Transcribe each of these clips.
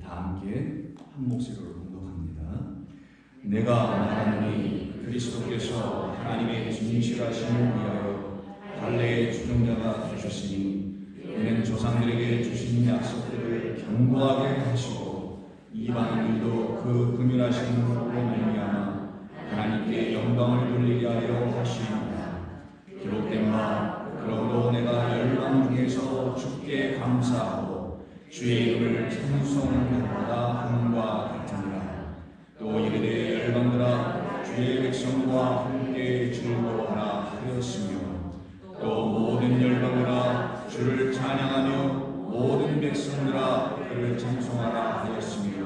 다 함께 한 목소리로 공독합니다. 내가 말하노니 그리스도께서 하나님의 진실하심을 위하여 달래의 주종자가 되셨으니 이는 조상들에게 주신 약속들을 견고하게 하시고 이방인들도 그 긍휼하심으로 말미암아 하나님께 영광을 돌리게 하려 하시니라. 기록된 바 그러므로 내가 열방 중에서 주께 감사하고 주의 이름을 찬송하는 것보다 함과 같으니라. 또 이르되 열방들아 주의 백성과 함께 즐거워하라 하였으며 또 모든 열방들아 주를 찬양하며 모든 백성들아 그를 찬송하라 하였으며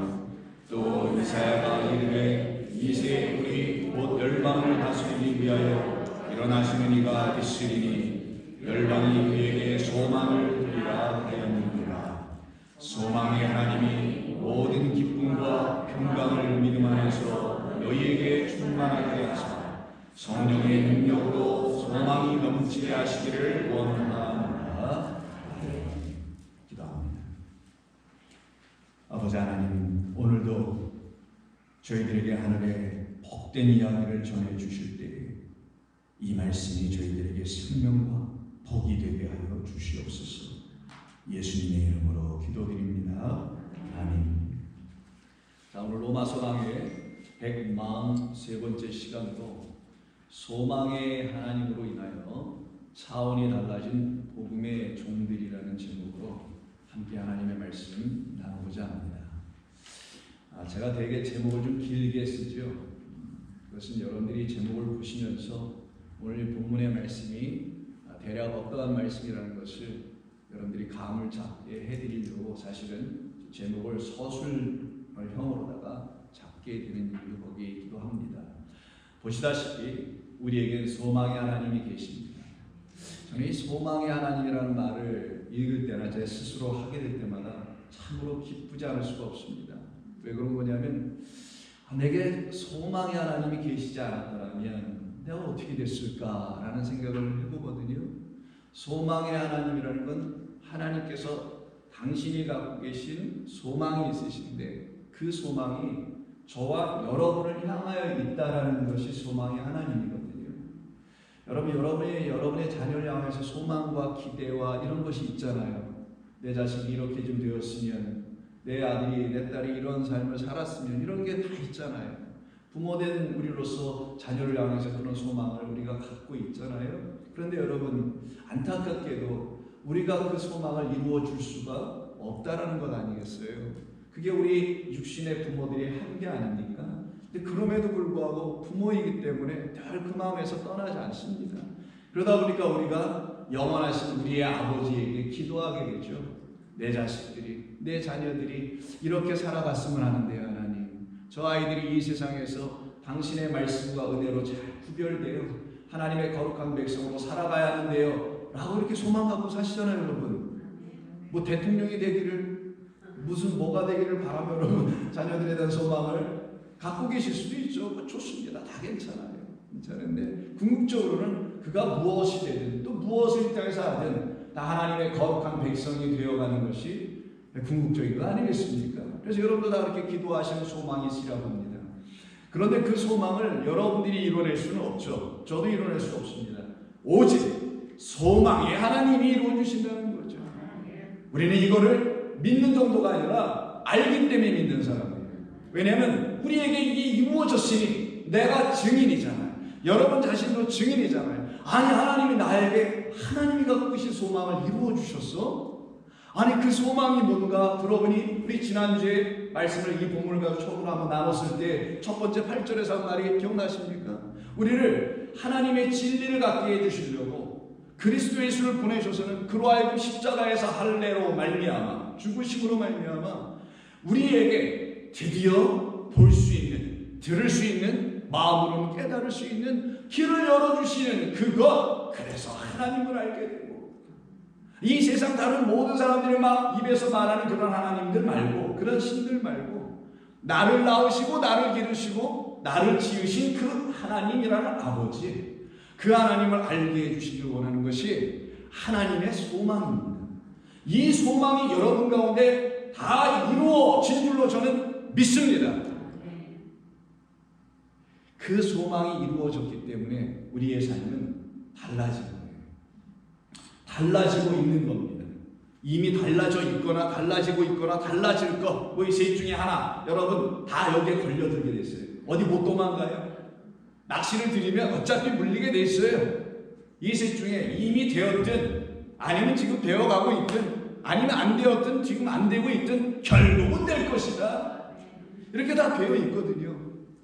또 이사야가 이르되 이세 뿔이 곧 열방을 다스리기 위하여 일어나시는 이가 있으리니 열방이 그에게 소망을 드리라 하였느니라. 소망의 하나님이 모든 기쁨과 평강을 믿음 안에서 너희에게 충만하게 하사 성령의 능력으로 소망이 넘치게 하시기를 원하노라. 기도합니다. 아버지 하나님, 오늘도 저희들에게 하늘의 복된 이야기를 전해주실 때에 이 말씀이 저희들에게 생명과 복이 되게 하여 주시옵소서. 예수님의 이름으로 기도드립니다. 아멘. 자, 오늘 로마서 강의 143번째 시간도 소망의 하나님으로 인하여 차원이 달라진 복음의 종들이라는 제목으로 함께 하나님의 말씀 나누고자 합니다. 제가 되게 제목을 좀 길게 쓰죠. 그것은 여러분들이 제목을 보시면서 오늘 본문의 말씀이 대략 어떠한 말씀이라는 것을 여러분들이 감을 잡게 해드리려고 사실은 제목을 서술형으로다가 잡게 되는 이유도 거기에 있기도 합니다. 보시다시피 우리에겐 소망의 하나님이 계십니다. 저는 이 소망의 하나님이라는 말을 읽을 때나 제 스스로 하게 될 때마다 참으로 기쁘지 않을 수가 없습니다. 왜 그런 거냐면 내게 소망의 하나님이 계시지 않았더라면 내가 어떻게 됐을까라는 생각을 해보거든요. 소망의 하나님이라는 건 하나님께서 당신이 갖고 계신 소망이 있으신데 그 소망이 저와 여러분을 향하여 있다라는 것이 소망의 하나님이거든요. 여러분의 자녀를 향해서 소망과 기대와 이런 것이 있잖아요. 내 자식이 이렇게 좀 되었으면, 내 아들이 내 딸이 이런 삶을 살았으면, 이런 게 다 있잖아요. 부모된 우리로서 자녀를 향해서 그런 소망을 우리가 갖고 있잖아요. 그런데 여러분, 안타깝게도 우리가 그 소망을 이루어 줄 수가 없다라는 것 아니겠어요? 그게 우리 육신의 부모들이 한 게 아닙니까? 근데 그럼에도 불구하고 부모이기 때문에 늘 그 마음에서 떠나지 않습니다. 그러다 보니까 우리가 영원하신 우리의 아버지에게 기도하게 되죠. 내 자식들이, 내 자녀들이 이렇게 살아갔으면 하는데요, 하나님. 저 아이들이 이 세상에서 당신의 말씀과 은혜로 잘 구별되어 하나님의 거룩한 백성으로 살아가야 하는데요 라고 이렇게 소망 갖고 사시잖아요, 여러분. 뭐 대통령이 되기를, 무슨 뭐가 되기를 바라며 여러분 자녀들에 대한 소망을 갖고 계실 수도 있죠. 좋습니다. 다 괜찮아요. 괜찮은데 궁극적으로는 그가 무엇이 되든 또 무엇을 향해서 하든 다 하나님의 거룩한 백성이 되어가는 것이 궁극적인 거 아니겠습니까? 그래서 여러분도 다 그렇게 기도하시는 소망이 있으라고 합니다. 그런데 그 소망을 여러분들이 이뤄낼 수는 없죠. 저도 이뤄낼 수 없습니다. 오직 소망의 하나님이 이루어주신다는 거죠. 우리는 이거를 믿는 정도가 아니라 알기 때문에 믿는 사람이에요. 왜냐하면 우리에게 이게 이루어졌으니 내가 증인이잖아요. 여러분 자신도 증인이잖아요. 아니, 하나님이 나에게 하나님이 갖고 계신 소망을 이루어주셨어? 아니, 그 소망이 뭔가 들어보니 우리 지난주에 말씀을 이 본문을 가지고 처음으로 한번 나눴을 때 첫 번째 8절에서 한 말이 기억나십니까? 우리를 하나님의 진리를 갖게 해주시려고 그리스도 예수를 보내셔서는 그로 하여금 십자가에서 할례로 말미암아 죽으심으로 말미암아 우리에게 드디어 볼 수 있는, 들을 수 있는, 마음으로는 깨달을 수 있는 길을 열어주시는 그것, 그래서 하나님을 알게 되고, 이 세상 다른 모든 사람들이 막 입에서 말하는 그런 하나님들 말고, 그런 신들 말고, 나를 낳으시고 나를 기르시고 나를 지으신 그 하나님이라는 아버지, 그 하나님을 알게 해주시길 원하는 것이 하나님의 소망입니다. 이 소망이 여러분 가운데 다 이루어진 줄로 믿습니다. 그 소망이 이루어졌기 때문에 우리의 삶은 달라지는 거예요. 달라지고 있는 겁니다. 이미 달라져 있거나 달라지고 있거나 달라질 것, 뭐 이 셋 중에 하나, 여러분 다 여기에 걸려들게 됐어요. 어디 못 도망가요? 낚시를 들이면 어차피 물리게 돼 있어요. 이 셋 중에 이미 되었든 아니면 지금 되어가고 있든 아니면 안 되었든 지금 안 되고 있든 결국은 될 것이다. 이렇게 다 되어 있거든요.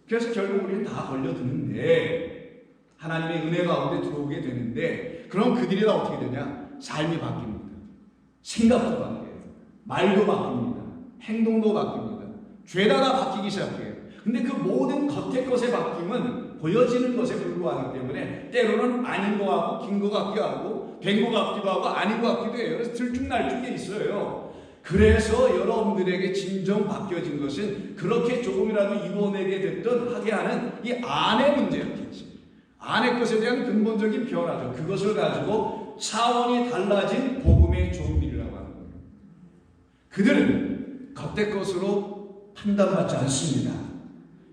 그래서 결국 우리는 다 걸려드는데 하나님의 은혜 가운데 들어오게 되는데, 그럼 그들이 다 어떻게 되냐? 삶이 바뀝니다. 생각도 바뀌어요. 말도 바뀝니다. 행동도 바뀝니다. 죄다 다 바뀌기 시작해요. 근데 그 모든 겉의 것의 바뀜은 보여지는 것에 불과하기 때문에 때로는 아닌 것 같고 긴 것 같기도 하고 된 것 같기도 하고 아닌 것 같기도 해요. 그래서 들쭉날쭉해 있어요. 그래서 여러분들에게 진정 바뀌어진 것은 그렇게 조금이라도 이뤄내게 됐던 하게 하는 이 안의 문제였겠지. 안의 것에 대한 근본적인 변화죠. 그것을 가지고 차원이 달라진 복음의 종들이라고 하는 거예요. 그들은 겉의 것으로 판단받지 않습니다.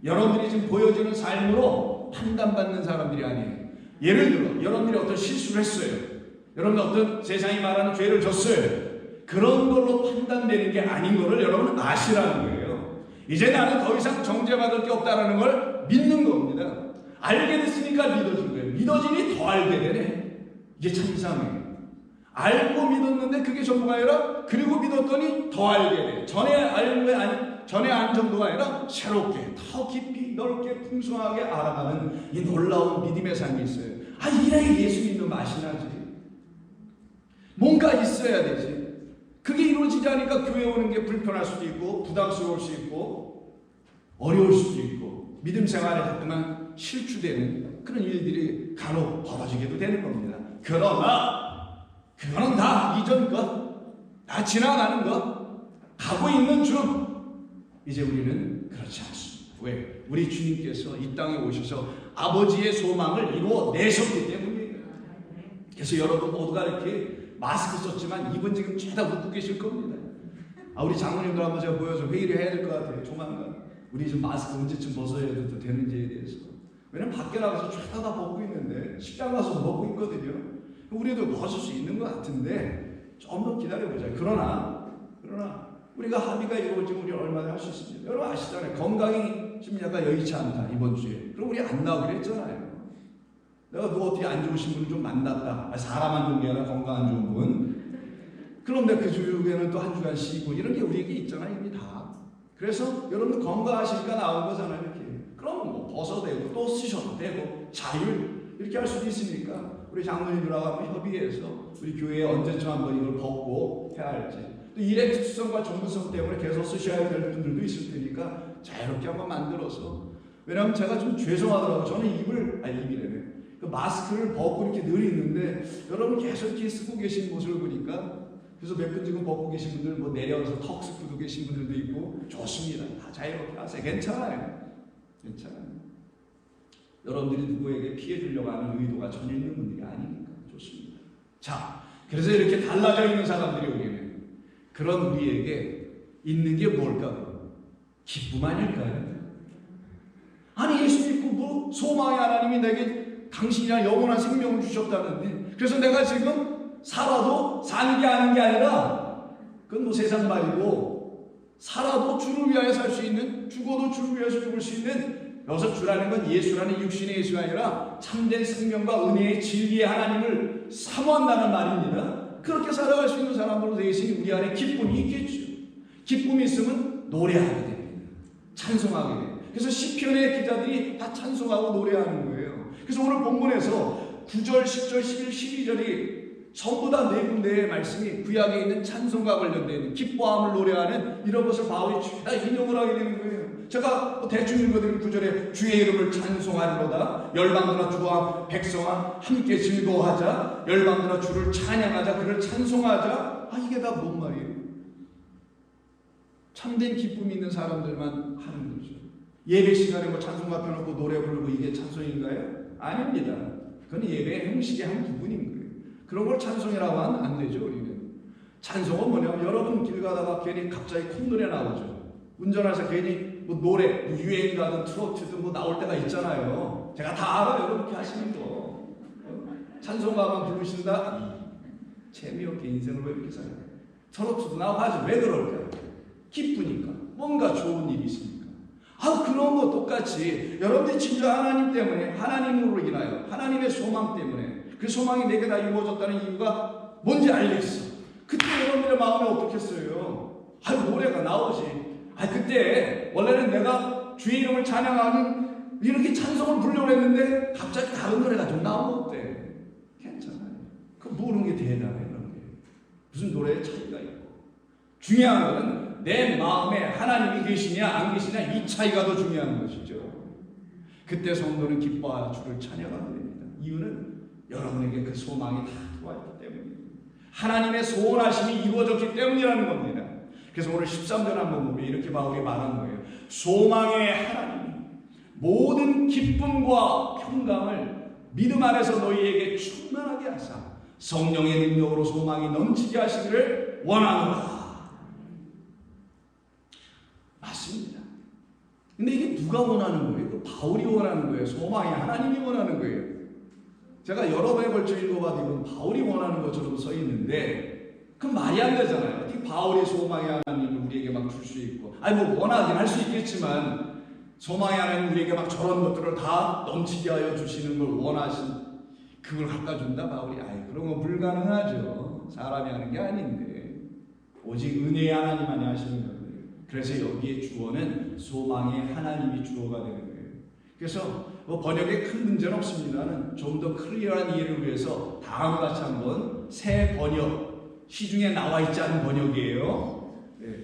여러분들이 지금 보여지는 삶으로 판단받는 사람들이 아니에요. 예를 들어 여러분들이 어떤 실수를 했어요. 여러분들 어떤 세상이 말하는 죄를 졌어요. 그런 걸로 판단되는 게 아닌 것을 여러분 아시라는 거예요. 이제 나는 더 이상 정죄받을 게 없다는 걸 믿는 겁니다. 알게 됐으니까 믿어진 거예요. 믿어지니 더 알게 되네. 이게 참 이상해요. 알고 믿었는데 그게 전부가 아니라 그리고 믿었더니 더 알게 돼. 전에 안 정도가 아니라 새롭게 더 깊이 넓게 풍성하게 알아가는 이 놀라운 믿음의 삶이 있어요. 이래야 예수 믿는 맛이 나지. 뭔가 있어야 되지. 그게 이루어지지 않으니까 교회 오는 게 불편할 수도 있고 부담스러울 수 있고 어려울 수도 있고 믿음 생활에 가끔은 실추되는 그런 일들이 간혹 벌어지게도 되는 겁니다. 그러나 그거는 다 이전 것, 다 지나가는 것, 가고 있는 중. 이제 우리는 그렇지 않습니다. 왜? 우리 주님께서 이 땅에 오셔서 아버지의 소망을 이루어내셨기 때문이에요. 그래서 여러분 모두가 이렇게 마스크 썼지만 입은 지금 죄다 웃고 계실 겁니다. 우리 장로님들 한번 제가 보여줘. 회의를 해야 될 것 같아요. 조만간. 우리 지금 마스크 언제쯤 벗어야 되는지에 대해서. 왜냐면 밖에 나가서 죄다 다 벗고 있는데 식당 가서 벗고 있거든요. 우리도 벗을 수 있는 것 같은데 좀 더 기다려보자. 그러나 우리가 합의가 이루어지면 우리 얼마나 할 수 있습니다. 여러분 아시잖아요. 건강이 지금 약간 여의치 않다 이번 주에. 그럼 우리 안 나오기로 했잖아요. 내가 누가 어떻게 안 좋으신 분을 좀 만났다. 사람 안 좋은 게 아니라 건강 안 좋은 분. 그런데 그 주에는 또 한 주간 쉬고 이런 게 우리에게 있잖아요. 이미 다. 그래서 여러분들 건강하시니까 나온 거잖아요. 이렇게. 그럼 뭐 벗어도 되고 또 쓰셔도 되고 자율 이렇게 할 수도 있으니까 우리 장로님들하고 한번 협의해서 우리 교회에 언제쯤 한번 이걸 벗고 해야 할지, 또 일의 특수성과 전문성 때문에 계속 쓰셔야 될 분들도 있을 테니까 자유롭게 한번 만들어서. 왜냐하면 제가 좀 죄송하더라고요. 저는 입이래네. 그 마스크를 벗고 이렇게 늘 있는데 여러분 계속 이렇게 쓰고 계신 모습을 보니까, 그래서 몇 분 지금 벗고 계신 분들 뭐 내려서 턱 쓰고 계신 분들도 있고 좋습니다. 다 자유롭게 하세요. 괜찮아요. 여러분들이 누구에게 피해 주려고 하는 의도가 전혀 있는 분들이 아니니까 좋습니다. 자, 그래서 이렇게 달라져 있는 사람들이 오기는 그런 우리에게 있는 게 뭘까요? 기쁨 아닐까요? 아니 예수 믿고 뭐 소망의 하나님이 내게 당신이랑 영원한 생명을 주셨다는데, 그래서 내가 지금 살아도 사는 게 아닌 게 아니라 그건 뭐 세상 말이고, 살아도 주를 위하여 살 수 있는, 죽어도 주를 위해서 죽을 수 있는, 여기서 주라는 건 예수라는 육신의 예수가 아니라 참된 생명과 은혜의 진리의 하나님을 사모한다는 말입니다. 그렇게 살아갈 수 있는 사람으로 되어 있으니 우리 안에 기쁨이 있겠죠. 기쁨이 있으면 노래하게 됩니다. 찬송하게 됩니다. 그래서 시편의 기자들이 다 찬송하고 노래하는 거예요. 그래서 오늘 본문에서 9절, 10절, 11, 12절이 전부 다 네 군데의 말씀이 구약에 있는 찬송과 관련된 기뻐함을 노래하는 이런 것을 바울이 인용을 하게 되는 거예요. 제가 대충 읽어드린 9절에 주의 이름을 찬송하리로다. 열방들아 주와 백성아 함께 즐거워하자. 열방들아 주를 찬양하자. 그를 찬송하자. 이게 다 뭔 말이에요? 참된 기쁨이 있는 사람들만 하는 거죠. 예배 시간에 뭐 찬송가 펴놓고 노래 부르고 이게 찬송인가요? 아닙니다. 그건 예배의 형식의 한 부분인 거예요. 그런 걸 찬송이라고 하면 안 되죠. 우리는 찬송은 뭐냐면 여러분 길 가다가 괜히 갑자기 콧노래 나오죠. 운전하셔서 괜히 뭐 노래, 뭐 유행가든 트로트든 뭐 나올 때가 있잖아요. 제가 다 알아요. 그렇게 하시는 거. 찬송가만 부르신다? 재미없게 인생을 왜 이렇게 살아요? 트로트도 나오고 하지. 왜 그럴까요? 기쁘니까. 뭔가 좋은 일이 있으니까. 그런 거 똑같이 여러분들이 진짜 하나님 때문에, 하나님으로 인하여, 하나님의 소망 때문에 그 소망이 내게 다 이루어졌다는 이유가 뭔지 알겠어. 그때 여러분들의 마음이 어떻겠어요? 노래가 나오지. 그때 원래는 내가 주의 이름을 찬양하는 이렇게 찬송을 부르려고 했는데 갑자기 다른 노래가 좀 나오면 어때? 괜찮아요. 그 모르는 게 대단해. 그런 게 무슨 노래의 차이가 있고. 중요한 거는 내 마음에 하나님이 계시냐 안 계시냐 이 차이가 더 중요한 것이죠. 그때 성도는 기뻐하여 주를 찬양하게 됩니다. 이유는 여러분에게 그 소망이 다 들어왔기 때문입니다. 하나님의 소원하심이 이루어졌기 때문이라는 겁니다. 그래서 오늘 13절 한번 보면 이렇게 바울이 말한 거예요. 소망의 하나님이 모든 기쁨과 평강을 믿음 안에서 너희에게 충만하게 하사 성령의 능력으로 소망이 넘치게 하시기를 원하노라. 맞습니다. 근데 이게 누가 원하는 거예요? 바울이 원하는 거예요. 소망이 하나님이 원하는 거예요. 제가 여러 번에 걸쳐 읽어봐도 이건 바울이 원하는 것처럼 써 있는데 그건 말이 안 되잖아요. 어떻게 바울이 소망의 하나님을 우리에게 막 줄 수 있고 뭐 원하긴 할 수 있겠지만 소망의 하나님 우리에게 막 저런 것들을 다 넘치게 하여 주시는 걸 원하신 그걸 갖다 준다 바울이. 그런 건 불가능하죠. 사람이 하는 게 아닌데 오직 은혜의 하나님만이 하시는 거예요. 그래서 여기에 주어는 소망의 하나님이 주어가 되는 거예요. 그래서 번역에 큰 문제는 없습니다는 좀 더 클리어한 이해를 위해서 다음과 같이 한번 새 번역 시중에 나와 있지 않은 번역이에요.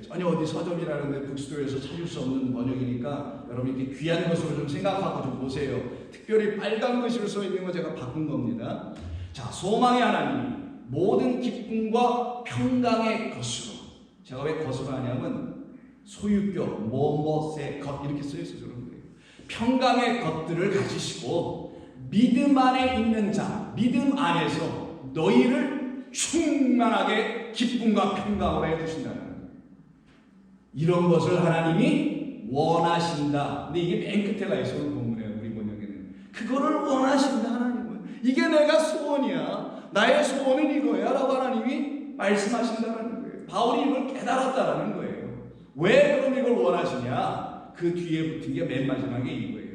전혀 어디 서점이라는데 북스토어에서 찾을 수 없는 번역이니까 여러분 이렇게 귀한 것으로 좀 생각하고 좀 보세요. 특별히 빨간 글씨로 써 있는 거 제가 바꾼 겁니다. 자, 소망의 하나님이 모든 기쁨과 평강의 것으로. 제가 왜 것으로 하냐면 소유격, 뭐뭐의 것 이렇게 써 있어서 그런 거예요. 평강의 것들을 가지시고 믿음 안에 있는 자, 믿음 안에서 너희를 충만하게 기쁨과 평강으로 해주신다는 거예요. 이런 것을 하나님이 원하신다. 근데 이게 맨 끝에 가 있어요. 본문에 우리 번역에는 그거를 원하신다 하나님은. 이게 내가 소원이야. 나의 소원은 이거야 라고 하나님이 말씀하신다는 거예요. 바울이 이걸 깨달았다라는 거예요. 왜 그럼 이걸 원하시냐? 그 뒤에 붙은 게 맨 마지막에 이거예요.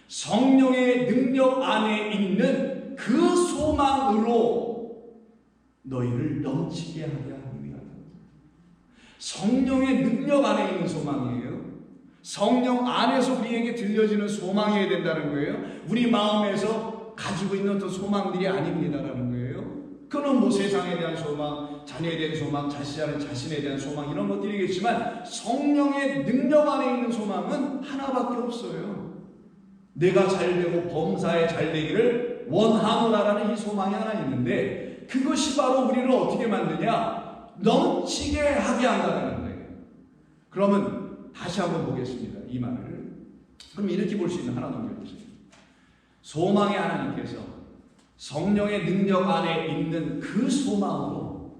성령의 능력 안에 있는 그 소망으로 너희를 넘치게 하게 하기 위하여. 성령의 능력 안에 있는 소망이에요. 성령 안에서 우리에게 들려지는 소망이어야 된다는 거예요. 우리 마음에서 가지고 있는 어떤 소망들이 아닙니다라는 거예요. 그건 뭐 세상에 대한 소망, 자녀에 대한 소망, 자신에 대한 소망 이런 것들이겠지만 성령의 능력 안에 있는 소망은 하나밖에 없어요. 내가 잘되고 범사에 잘되기를 원하노라라는 이 소망이 하나 있는데 그것이 바로 우리를 어떻게 만드냐? 넘치게 하게 한다는 거예요. 그러면 다시 한번 보겠습니다. 이 말을. 그럼 이렇게 볼 수 있는 하나 넘겨보세요. 소망의 하나님께서 성령의 능력 안에 있는 그 소망으로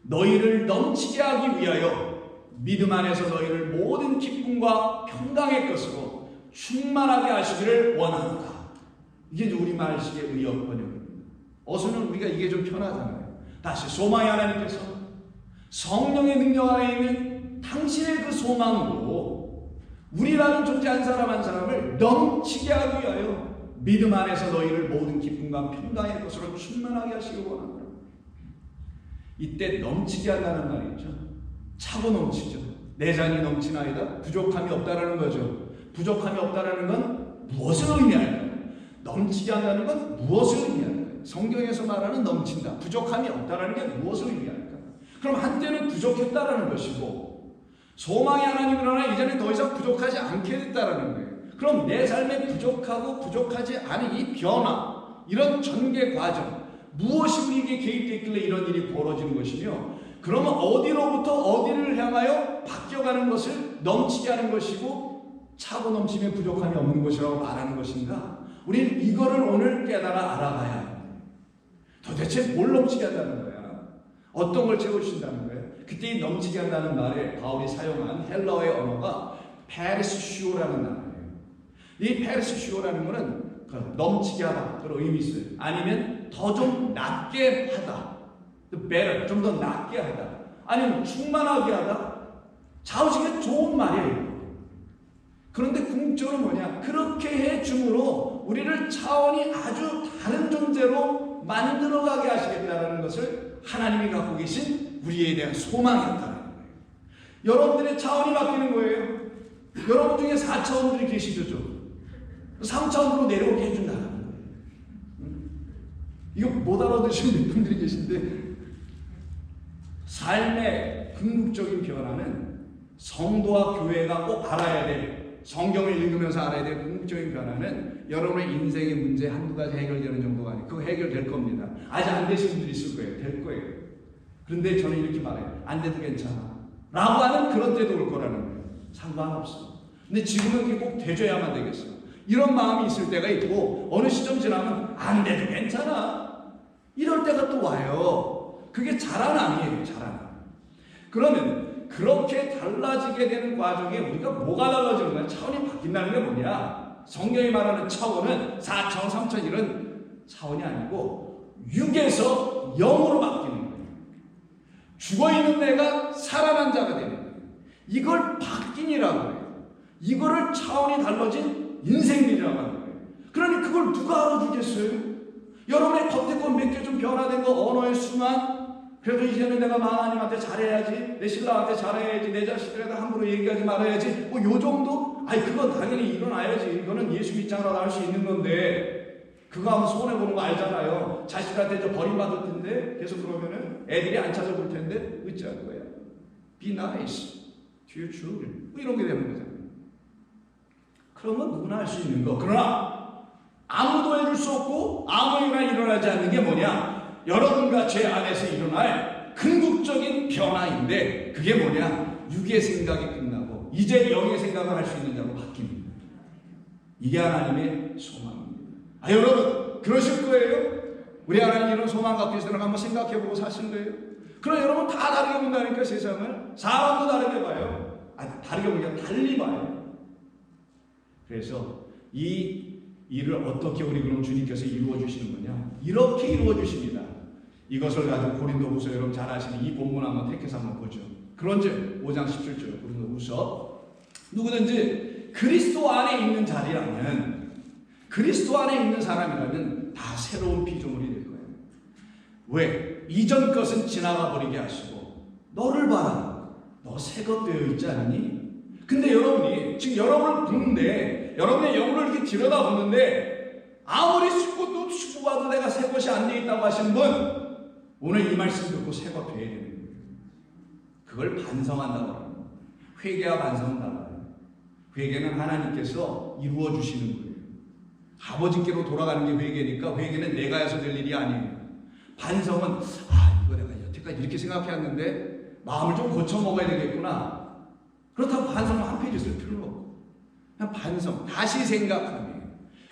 너희를 넘치게 하기 위하여 믿음 안에서 너희를 모든 기쁨과 평강의 것으로 충만하게 하시기를 원한다. 이게 우리말식의 의역 번역입니다. 어서는 우리가 이게 좀 편하잖아요. 다시 소망의 하나님께서 성령의 능력 안에 있는 당신의 그 소망으로 우리라는 존재 한 사람 한 사람을 넘치게 하기 위하여 믿음 안에서 너희를 모든 기쁨과 평강의 것으로 충만하게 하시기 원한다. 이때 넘치게 한다는 말이죠. 차고 넘치죠. 내장이 넘치나이다. 부족함이 없다라는 거죠. 부족함이 없다라는 건 무엇을 의미할까요? 넘치게 한다는 건 무엇을 의미할까요? 성경에서 말하는 넘친다. 부족함이 없다라는 게 무엇을 의미할까요? 그럼 한때는 부족했다라는 것이고 소망의 하나님을 하나 이제는 더 이상 부족하지 않게 됐다라는 거예요. 그럼 내 삶에 부족하고 부족하지 않은 이 변화, 이런 전개 과정, 무엇이 우리에게 개입되어 있길래 이런 일이 벌어지는 것이며 그러면 어디로부터 어디를 향하여 바뀌어가는 것을 넘치게 하는 것이고 차고 넘치면 부족함이 없는 것이라고 말하는 것인가? 우리는 이거를 오늘 깨달아 알아가야 합니다. 도대체 뭘 넘치게 한다는 거야? 어떤 걸 채워주신다는 거예요? 그때 이 넘치게 한다는 말에 바울이 사용한 헬라어의 언어가 페르시오라는 단어예요. 이 페르시오라는 것은 넘치게 하다 그런 의미 있어요. 아니면 더 좀 낫게 하다, better, 좀 더 낫게 하다, 아니면 충만하게 하다. 좌우지게 좋은 말이에요. 그런데 궁극적으로 뭐냐? 그렇게 해줌으로 우리를 차원이 아주 다른 존재로 만들어가게 하시겠다는 것을 하나님이 갖고 계신 우리에 대한 소망이었다는 거예요. 여러분들의 차원이 바뀌는 거예요. 여러분 중에 4차원들이 계시죠. 3차원으로 내려오게 해준다는 거예요. 이거 못 알아듣시는 분들이 계신데, 삶의 궁극적인 변화는 성도와 교회가 꼭 알아야 될, 성경을 읽으면서 알아야 될 궁극적인 변화는 여러분의 인생의 문제 한두 가지 해결되는 정도가 아니에요. 그거 해결될 겁니다. 아직 안 되신 분들이 있을 거예요. 될 거예요. 그런데 저는 이렇게 말해요. 안 돼도 괜찮아 라고 하는 그런 때도 올 거라는 거예요. 상관없어. 근데 지금은 그게 꼭 돼줘야만 되겠어. 이런 마음이 있을 때가 있고, 어느 시점 지나면 안 돼도 괜찮아 이럴 때가 또 와요. 그게 자라남이에요. 자라남. 그러면 그렇게 달라지게 되는 과정에 우리가 뭐가 달라지는 거야? 차원이 바뀐다는 게 뭐냐? 성경이 말하는 차원은 4차원, 3차원 이런 차원이 아니고 6에서 0으로 바뀌는 거예요. 죽어있는 내가 살아난 자가 되는 거예요. 이걸 바뀐이라고 해요. 이거를 차원이 달라진 인생이라고 하는 거예요. 그러니 그걸 누가 알아주겠어요? 여러분의 겉에 것 몇 개 좀 변화된 거, 언어의 순환, 그래도 이제는 내가 하나님한테 잘해야지, 내 신랑한테 잘해야지, 내 자식들한테 함부로 얘기하지 말아야지, 뭐 요 정도? 아니 그건 당연히 일어나야지. 이거는 예수 믿지 않아도 할 수 있는 건데, 그거 하면 손해보는 거 알잖아요. 자식한테 저 버림받을 텐데 계속 그러면은 애들이 안 찾아볼 텐데 어찌할 거야? Be nice to your children. 뭐 이런 게 되는 거잖아요. 그러면 누구나 할 수 있는 거. 그러나 아무도 해줄 수 없고 아무에게나 일어나지 않는 게 뭐냐? 여러분과 제 안에서 일어날 궁극적인 변화인데, 그게 뭐냐? 육의 생각이 끝나고 이제 영의 생각을 할 수 있는 자로 바뀝니다. 이게 하나님의 소망입니다. 여러분 그러실 거예요? 우리 하나님 이런 소망 갖고 있으면 한번 생각해보고 사신 거예요? 그럼 여러분 다 다르게 본다니까. 세상을 사람도 다르게 봐요. 다르게 보기가 달리 봐요. 그래서 이 일을 어떻게 우리 그럼 주님께서 이루어 주시는 거냐? 이렇게 이루어 주십니다. 이것을 가지고 고린도후서 여러분 잘 아시는 이 본문 한번 택해서 한번 보죠. 그런즉 5장 17절 고린도후서, 누구든지 그리스도 안에 있는 자리라면, 그리스도 안에 있는 사람이라면 다 새로운 피조물이 될 거예요. 왜? 이전 것은 지나가 버리게 하시고 너를 봐라, 너 새 것 되어 있지 않니? 근데 여러분이 지금 여러분을 보는데, 여러분의 영혼을 이렇게 들여다보는데 아무리 씻고 봐도 내가 새 것이 안 되어 있다고 하시는 분, 오늘 이 말씀 듣고 새 것 되어야 되는 거예요. 그걸 반성한다고 합니다. 회개와 반성은 달라요. 회개는 하나님께서 이루어 주시는 거예요. 아버지께로 돌아가는 게 회개니까 회개는 내가 해서 될 일이 아니에요. 반성은 이거 내가 여태까지 이렇게 생각해왔는데 마음을 좀 고쳐 먹어야 되겠구나. 그렇다고 반성을 한 페이지 쓸 필요는 없고, 그냥 반성, 다시 생각함이에요.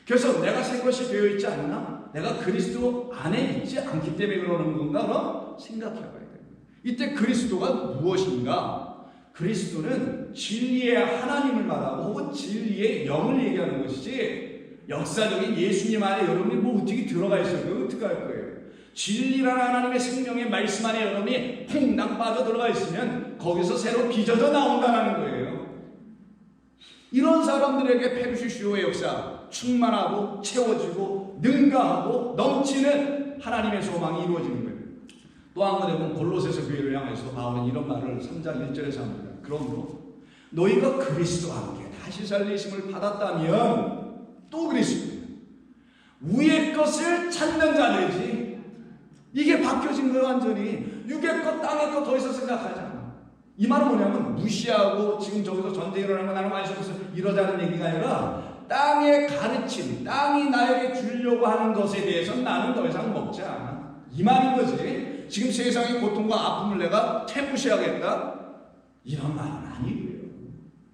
그래서 내가 새 것이 되어 있지 않나? 내가 그리스도 안에 있지 않기 때문에 그러는 건가? 그럼 생각해봐야 돼요. 이때 그리스도가 무엇인가? 그리스도는 진리의 하나님을 말하고 혹은 진리의 영을 얘기하는 것이지, 역사적인 예수님 안에 여러분이 뭐 어떻게 들어가 있어요? 그거 어떻게 할 거예요? 진리라는 하나님의 생명의 말씀 안에 여러분이 퐁당 빠져 들어가 있으면 거기서 새로 빚어져 나온다는 거예요. 이런 사람들에게 페르시오의 역사, 충만하고 채워지고 능가하고 넘치는 하나님의 소망이 이루어지는 거예요. 또 한 번 보면 골로새서 교회를 향해서 바울은 이런 말을 3장 1절에서 합니다. 그러므로 너희가 그리스도와 함께 다시 살리심을 받았다면, 또 그리스도예요. 위의 것을 찾는 자들이지. 이게 바뀌어진 거예요. 완전히 육의 것, 땅의 것 더 이상 생각하지 않아. 이 말은 뭐냐면 무시하고 지금 저기서 전쟁이 일어나는 거 나는 많이 싶어서 이러자는 얘기가 아니라, 땅의 가르침, 땅이 나에게 주려고 하는 것에 대해서는 나는 더 이상 먹지 않아, 이 말인 거지. 지금 세상의 고통과 아픔을 내가 태무시하겠다, 이런 말은 아니고요.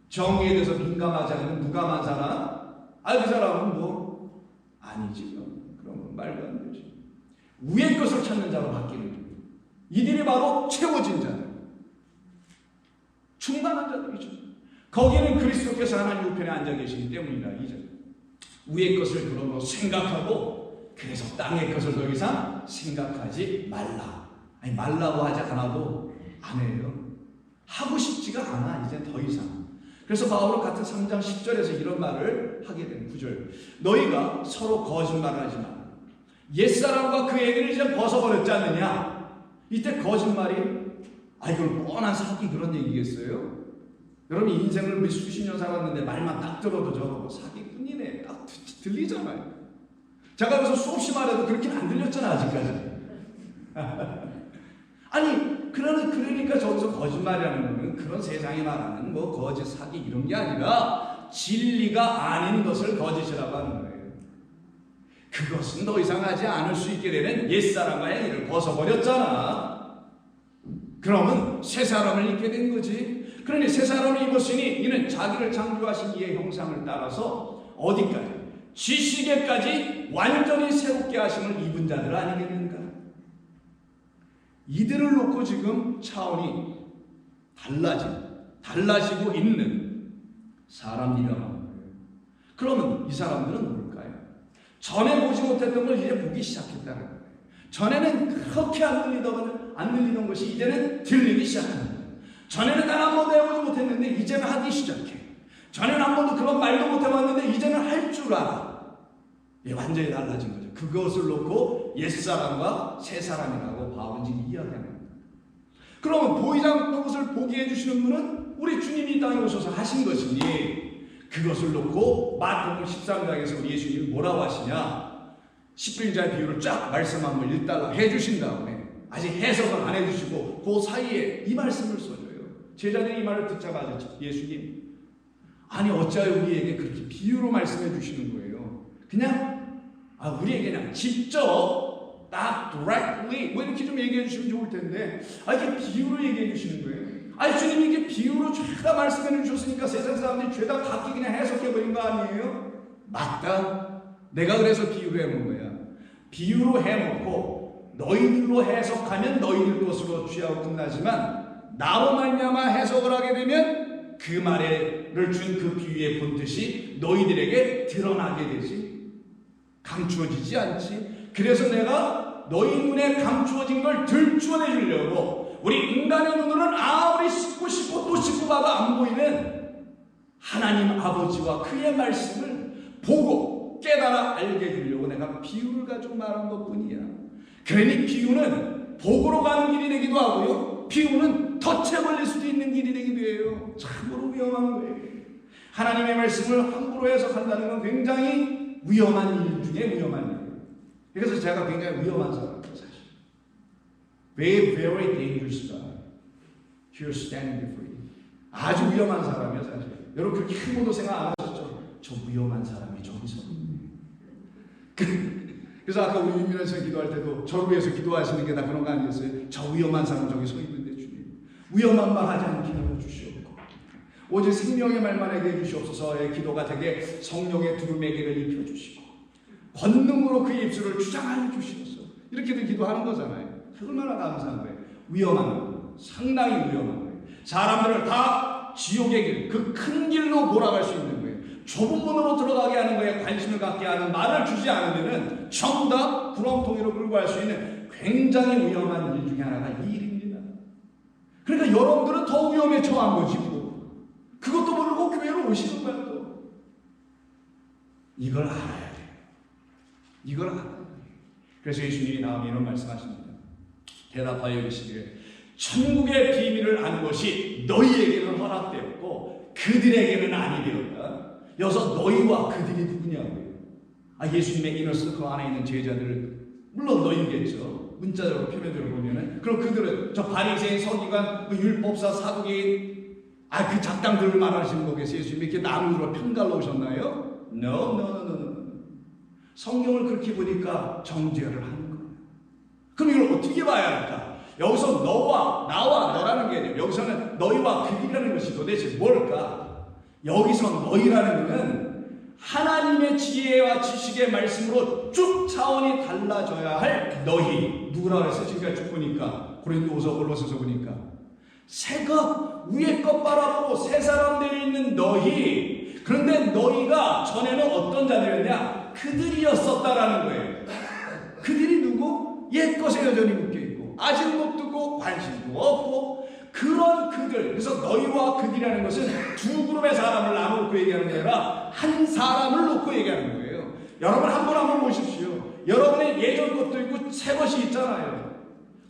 정의에 대해서 민감하지 않는 무감한 사람, 그 사람은 뭐 아니지. 그런 건 말도 안 되지. 위의 것을 찾는 자로 바뀌는 거예요. 이들이 바로 채워진 자들. 충만한 자들이죠. 거기는 그리스도께서 하나님 우편에 앉아 계시기 때문이다. 이제 위의 것을 그러므로 생각하고 그래서 땅의 것을 더 이상 생각하지 말라. 아니 말라고 하지 않아도 안 해요. 하고 싶지가 않아 이제 더 이상. 그래서 바울은 같은 3장 10절에서 이런 말을 하게 되는 9절. 너희가 서로 거짓말을 하지 마라. 옛사람과 그 얘기를 이제 벗어버렸지 않느냐. 이때 거짓말이 이건 뻔한 사기 그런 얘기겠어요? 여러분 인생을 수십 년 살았는데 말만 딱 들어도 저거 사기꾼이네 딱 들리잖아요. 제가 그래서 수없이 말해도 그렇게는 안 들렸잖아 아직까지. 아니 그러니까 저기서 거짓말이라는 거는 그런 세상이 말하는 뭐 거짓 사기 이런 게 아니라 진리가 아닌 것을 거짓이라고 하는 거예요. 그것은 더 이상 하지 않을 수 있게 되는 옛사람과의 일을 벗어버렸잖아. 그러면 새 사람을 입게 된 거지. 그러니 새 사람을 입었으니 이는 자기를 창조하신 이의 형상을 따라서 어디까지? 지식에까지 완전히 새롭게 하심을 입은 자들 아니겠는가? 이들을 놓고 지금 차원이 달라지고 있는 사람이라는 거예요. 그러면 이 사람들은 뭘까요? 전에 보지 못했던 걸 이제 보기 시작했다는 거예요. 전에는 그렇게 안 들리던 것이 이제는 들리기 시작합니다. 전에는 단 한 번도 해보지 못했는데 이제는 하기 시작해. 전에는 한 번도 그런 말도 못해봤는데 이제는 할 줄 알아. 완전히 달라진 거죠. 그것을 놓고 옛사람과 새사람이라고 바울은 지금 이야기합니다. 그러면 보이지 않는 것을 보게 해주시는 분은 우리 주님이 이 땅에 오셔서 하신 것이니 그것을 놓고 마태복음 13장에서 우리 예수님이 뭐라고 하시냐. 십분자의 비유를 쫙 말씀 한번 읽다가 해주신 다음에 아직 해석을 안 해주시고 그 사이에 이 말씀을 써줘요. 제자들이 이 말을 듣자마자 예수님 아니 어찌하여 우리에게 그렇게 비유로 말씀해 주시는 거예요. 그냥 우리에게 그냥 직접 딱 directly 뭐 이렇게 좀 얘기해 주시면 좋을 텐데 이렇게 비유로 얘기해 주시는 거예요. 주님이 이렇게 비유로 죄다 말씀해 주셨으니까 세상 사람들이 죄다 각기 그냥 해석해 버린 거 아니에요? 맞다. 내가 그래서 비유로 해놓은 거야. 비유로 해놓고 너희들로 해석하면 너희들 것으로 취하고 끝나지만 나로 말미암아 해석을 하게 되면 그 말을 준 그 비유의 본뜻이 너희들에게 드러나게 되지. 감추어지지 않지. 그래서 내가 너희 눈에 감추어진 걸 들추어내 주려고 우리 인간의 눈으로는 아무리 씻고 또 씻고 봐도 안 보이는 하나님 아버지와 그의 말씀을 보고 깨달아 알게 해주려고 내가 비유를 가지고 말한 것뿐이야. 그러니 비유는 복으로 가는 길이 되기도 하고요. 비유는 덫에 걸릴 수도 있는 길이 되기도 해요. 참으로 위험한 거예요. 하나님의 말씀을 함부로 해석한다는 건 굉장히 위험한 일 중에 위험한 일이에요. 그래서 제가 굉장히 위험한 사람이에요. 사실. Very dangerous guy. Here standing before you. 아주 위험한 사람이에요. 사실. 여러분 그렇게 한 번도 생각 안 하셨죠? 저 위험한 사람이 저기서 있네. 그래서 아까 우리 윤민환 씨 기도할 때도 저를 위해서 기도하시는 게 다 그런 거 아니었어요? 저 위험한 사람 저기 서 있는데 주님 위험한 말 하지 않게 하여 주시옵고 오직 생명의 말만 하게 해주시옵소서의 기도가 되게 성령의 두루매기를 입혀주시고 권능으로 그의 입술을 주장하여 주시옵소서 이렇게도 기도하는 거잖아요. 얼마나 감사한 거예요. 위험한 거 상당히 위험한 거예요. 사람들을 다 지옥의 길 그 큰 길로 몰아갈 수 있는 거예요. 좁은 문으로 들어가게 하는 거에 관심을 갖게 하는 말을 주지 않으면 전부 다 구렁텅이로 끌고 갈 수 있는 굉장히 위험한 일 중에 하나가 이 일입니다. 그러니까 여러분들은 더 위험에 처한 거지 뭐. 그것도 모르고 교회로 오시는 거야 또. 이걸 알아야 돼요. 이걸 알아야 돼요. 그래서 예수님이 다음에 이런 말씀하십니다. 대답하여 이르시기를 천국의 비밀을 아는 것이 너희에게는 허락되었고 그들에게는 아니 되었다. 여기서 너희와 그들이 누구냐고요. 예수님의 이너서클 안에 있는 제자들은 물론 너희겠죠. 문자적으로 표면적으로 보면은 그럼 그들은 저 바리새인 서기관 그 율법사 사두개인 그 작당들을 말하시는 거겠어요. 예수님이 이렇게 나누로 편갈로 오셨나요? No. 성경을 그렇게 보니까 정죄를 하는 거예요. 그럼 이걸 어떻게 봐야 할까? 여기서 너와 나와 너라는 개념, 여기서는 너희와 그들이라는 것이 도대체 뭘까? 여기서 너희라는 것은 하나님의 지혜와 지식의 말씀으로 쭉 차원이 달라져야 할 너희. 누구라고 했어요? 지금까지 쭉 보니까 고린도후서 골로새서 보니까 새 것, 위의 것 바라보고 새 사람 되어 있는 너희. 그런데 너희가 전에는 어떤 자들이었냐? 그들이었었다라는 거예요. 그들이 누구? 옛 것에 여전히 묶여있고 아직 못 두고 관심도 없고 그런 그들. 그래서 너희와 그들이라는 것은 두 그룹의 사람을 나눠놓고 얘기하는 게 아니라 한 사람을 놓고 얘기하는 거예요. 여러분 한 분 한 분 보십시오. 여러분의 예전 것도 있고 새 것이 있잖아요.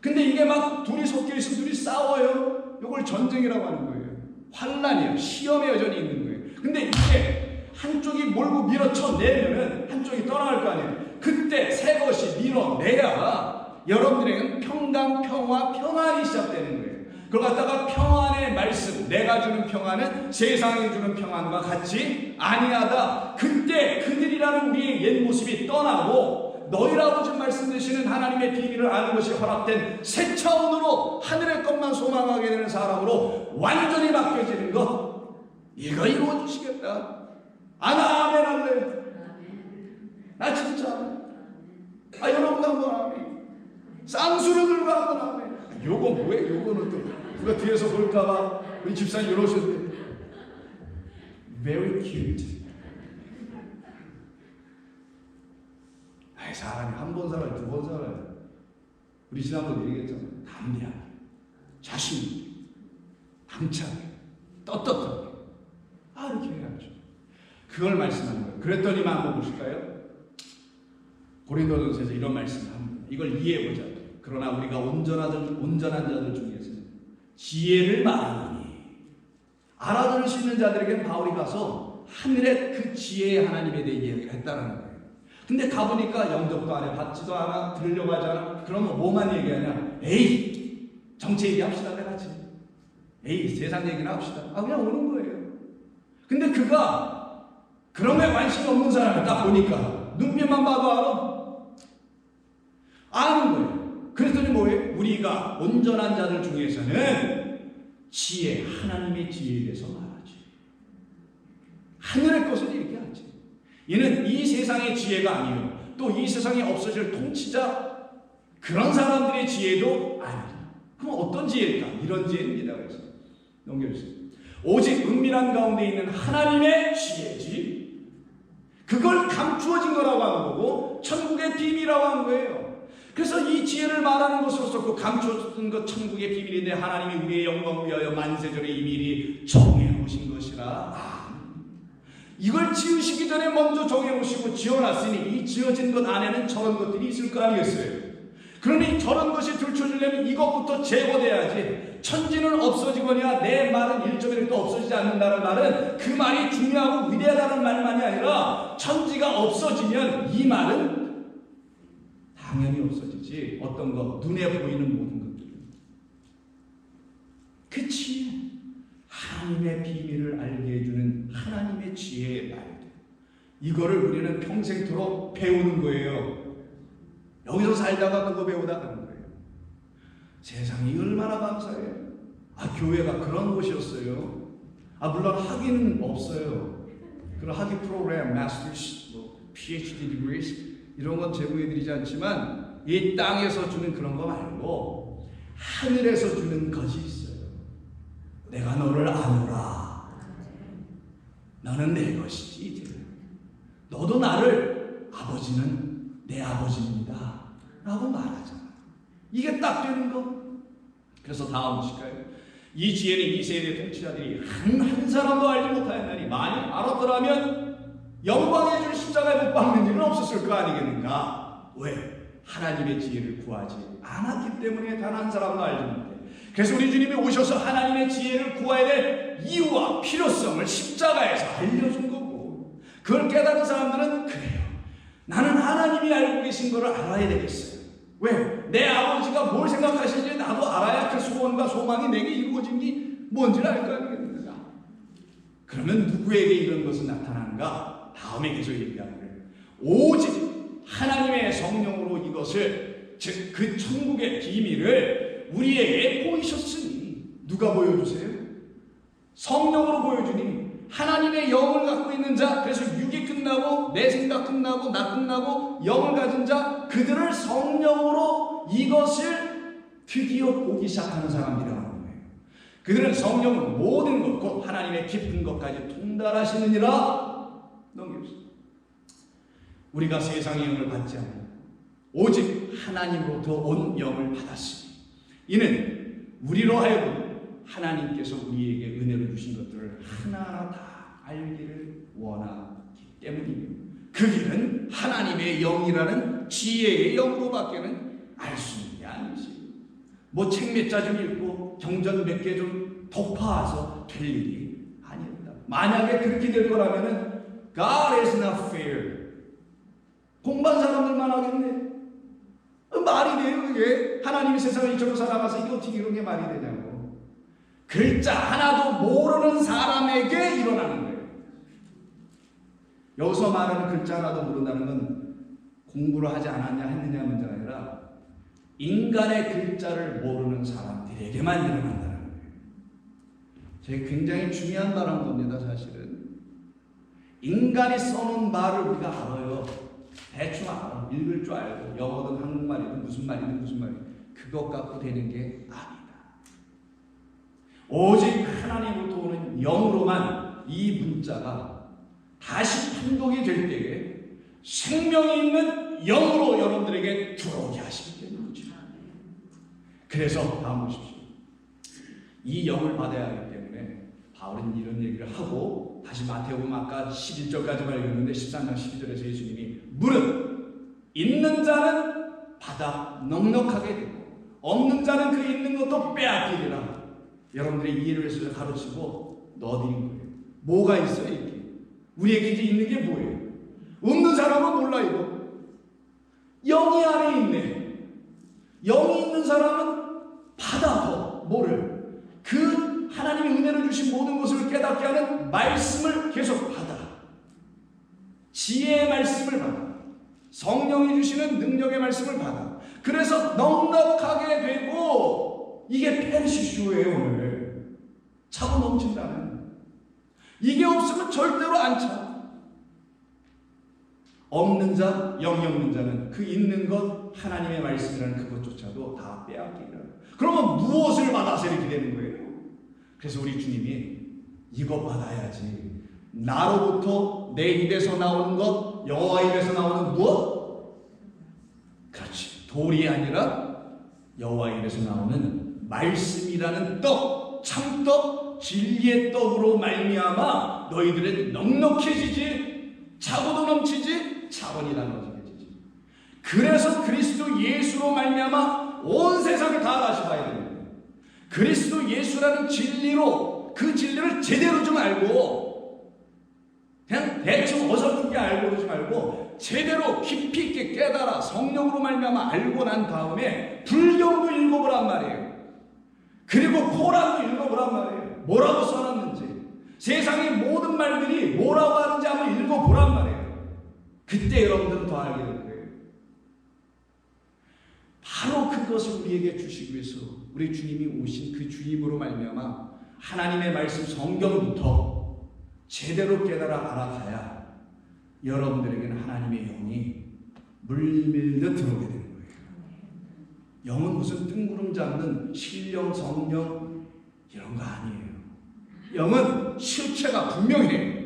근데 이게 막 둘이 섞여 있으면 둘이 싸워요. 이걸 전쟁이라고 하는 거예요. 환란이에요. 시험에 여전히 있는 거예요. 근데 이게 한쪽이 몰고 밀어쳐내면은 한쪽이 떠나갈 거 아니에요. 그때 새 것이 밀어내야 여러분들에게는 평강, 평화, 평안이 시작되는 거예요. 그걸 갖다가 평안의 말씀, 내가 주는 평안은 세상이 주는 평안과 같이 아니하다. 그때 그들이라는 우리의 옛 모습이 떠나고 너희라고 지금 말씀되시는 하나님의 비밀을 아는 것이 허락된 새 차원으로 하늘의 것만 소망하게 되는 사람으로 완전히 바뀌어지는 것, 이거 이루어주시겠다. 아멘 할래요. 나 진짜 여러분 한번 아멘. 쌍수를 들고 한번 아멘. 요거 뭐예요? 요거는 또 누가 뒤에서 볼까봐 우리 집사님 이러셨는데 very cute. 사람이 한 번 살아요, 두 번 살아요. 우리 지난번에 얘기했잖아요. 담대하게, 자신 있게, 당차게, 떳떳하게. 이렇게 해야죠. 그걸 말씀하는 거예요. 그랬더니만 한번 보실까요? 고린도전서에서 이런 말씀을 합니다. 이걸 이해해보자. 그러나 우리가 온전한 자들 중에서는 지혜를 말하니, 알아들을 수 있는 자들에게 바울이 가서 하늘의 그 지혜의 하나님에 대해 이야기를 했다는 거예요. 근데 가보니까 영접도 안 해, 받지도 않아, 들으려고 하지 않아. 그러면 뭐만 얘기하냐? 에이, 정치 얘기합시다, 내가 같이. 에이, 세상 얘기나 합시다. 그냥 오는 거예요. 근데 그가 그런 거에 관심이 없는 사람을 딱 보니까 눈빛만 봐도 아는 거예요. 그랬더니 뭐예요? 우리가 온전한 자들 중에서는 지혜, 하나님의 지혜에 대해서 말하지. 하늘의 것을 얘기하지. 이는 이 세상의 지혜가 아니요, 또 이 세상에 없어질 통치자 그런 사람들의 지혜도 아니라. 그럼 어떤 지혜일까? 이런 지혜입니다. 그래서 넘겨주세요. 오직 은밀한 가운데 있는 하나님의 지혜지. 그걸 감추어진 거라고 하는 거고 천국의 비밀이라고 하는 거예요. 그래서 이 지혜를 말하는 것으로서 그 감추어진 것 천국의 비밀인데 하나님이 우리의 영광을 위하여 만세전에 이 미리 정해놓으신 것이라. 이걸 지으시기 전에 먼저 정해놓으시고 지어놨으니 이 지어진 것 안에는 저런 것들이 있을 거 아니겠어요? 그러니 저런 것이 들춰지려면 이것부터 제거돼야지. 천지는 없어지거나 내 말은 1.1도 없어지지 않는다는 말은 그 말이 중요하고 위대하다는 말만이 아니라 천지가 없어지면 이 말은 당연히 없어지지. 어떤 것, 눈에 보이는 모든 것들은. 그 지혜, 하나님의 비밀을 알게 해주는 하나님의 지혜의 말들, 이거를 우리는 평생토록 배우는 거예요. 여기서 살다가 그거 배우다 가는 거예요. 세상이 얼마나 감사해요. 교회가 그런 곳이었어요. 물론 학위는 없어요. 그런 학위 프로그램, 마스터스, PhD degrees 이런 건 제공해드리지 않지만 이 땅에서 주는 그런 거 말고 하늘에서 주는 것이 있어요. 내가 너를 아노라. 너는 내 것이지 이제. 너도 나를, 아버지는 내 아버지입니다 라고 말하잖아. 이게 딱 되는 거. 그래서 다음 보실까요? 이 지혜는 이 세대의 통치자들이 한 사람도 알지 못하였나니 만일 알았더라면 영광의 줄 십자가에 못 박는 일은 없었을 거 아니겠는가. 왜? 하나님의 지혜를 구하지 않았기 때문에 단 한 사람도 알지 못해. 그래서 우리 주님이 오셔서 하나님의 지혜를 구해야 될 이유와 필요성을 십자가에서 알려준 거고, 그걸 깨달은 사람들은 그래요. 나는 하나님이 알고 계신 것을 알아야 되겠어요. 왜? 내 아버지가 뭘 생각하시는지 나도 알아야 그 소원과 소망이 내게 이루어진 게 뭔지를 알 거 아니겠는가. 그러면 누구에게 이런 것은 나타나는가? 다음에 계속 얘기하는 거예요. 오직 하나님의 성령으로 이것을, 즉 그 천국의 비밀을 우리에게 보이셨으니. 누가 보여주세요? 성령으로 보여주니. 하나님의 영을 갖고 있는 자, 그래서 육이 끝나고 내 생각 끝나고 나 끝나고 영을 가진 자, 그들을 성령으로 이것을 드디어 보기 시작하는 사람이라는 거예요. 그들은 성령은 모든 것 곧 하나님의 깊은 것까지 통달하시느니라. 넘깁시다. 우리가 세상의 영을 받지 않고 오직 하나님으로부터 온 영을 받았으니 이는 우리로 하여금 하나님께서 우리에게 은혜로 주신 것들을 하나하나 다 알기를 원하기 때문이며 그 길은 하나님의 영이라는 지혜의 영으로밖에는 알 수 있는 게 아니지. 뭐 책 몇 자 좀 읽고 경전 몇 개 좀 독파해서 될 일이 아닙니다. 만약에 그렇게 될 거라면은 God is not fair. 공부한 사람들만 하겠네. 말이 돼요 그게? 하나님이 세상을 이쪽으로 살아가서 이거 어떻게 이런 게 말이 되냐고. 글자 하나도 모르는 사람에게 일어나는 거예요. 여기서 말하는 글자 하나도 모른다는 건 공부를 하지 않았냐 했느냐 문제가 아니라 인간의 글자를 모르는 사람들에게만 일어난다는 거예요. 제가 굉장히 중요한 말 한 겁니다. 사실은 인간이 써놓은 말을 우리가 알아요. 대충 알아. 읽을 줄 알고 영어든 한국말이든 무슨 말이든 그것 갖고 되는 게 아니다. 오직 하나님으로부터 오는 영으로만 이 문자가 다시 판독이 될 때에 생명이 있는 영으로 여러분들에게 들어오게 하시게 되는 거죠. 그래서 다음 보십시오. 이 영을 받아야 하기 때문에 바울은 이런 얘기를 하고 다시 마태복음 아까 11절까지만 읽었는데 13장 12절에서 예수님이 무릇 있는 자는 받아 넉넉하게 되고 없는 자는 그 있는 것도 빼앗기리라. 여러분들의 이해를 위해서 가르치고 넣어드린 거예요. 뭐가 있어요 이게? 우리에게 이제 있는 게 뭐예요? 없는 사람은 몰라 이거. 영이 안에 있네. 영이 있는 사람은 받아서 뭐를? 그 하나님이 은혜를 주신 모든 것을 깨닫게 하는 말씀을 계속 받아. 지혜의 말씀을 받아. 성령이 주시는 능력의 말씀을 받아. 그래서 넉넉하게 되고 이게 페르시슈예요 오늘. 차고 넘친다는. 이게 없으면 절대로 안 차. 없는 자, 영이 없는 자는 그 있는 것 하나님의 말씀이라는 그것조차도 다 빼앗기라. 그러면 무엇을 받아서 이렇게 되는 거예요? 그래서 우리 주님이 이거 받아야지. 나로부터 내 입에서 나오는 것, 여호와 입에서 나오는 무엇? 그렇지. 돌이 아니라 여호와 입에서 나오는 말씀이라는 떡, 참떡, 진리의 떡으로 말미암아 너희들은 넉넉해지지, 차고도 넘치지, 차원이 나눠지지. 그래서 그리스도 예수로 말미암아 온 세상을 다 다시 봐야 됩니다. 그리스도 예수라는 진리로 그 진리를 제대로 좀 알고 그냥 대충 어설프게 알고 그러지 말고 제대로 깊이 있게 깨달아 성령으로 말미암아 알고 난 다음에 불경도 읽어보란 말이에요. 그리고 코란도 읽어보란 말이에요. 뭐라고 써놨는지 세상의 모든 말들이 뭐라고 하는지 한번 읽어보란 말이에요. 그때 여러분들은 더 알게 될 거예요. 바로 그것을 우리에게 주시기 위해서 우리 주님이 오신 그 주님으로 말미암아 하나님의 말씀 성경부터 제대로 깨달아 알아가야 여러분들에게는 하나님의 영이 물밀듯 들어오게 되는 거예요. 영은 무슨 뜬구름 잡는 신령, 성령 이런 거 아니에요. 영은 실체가 분명해.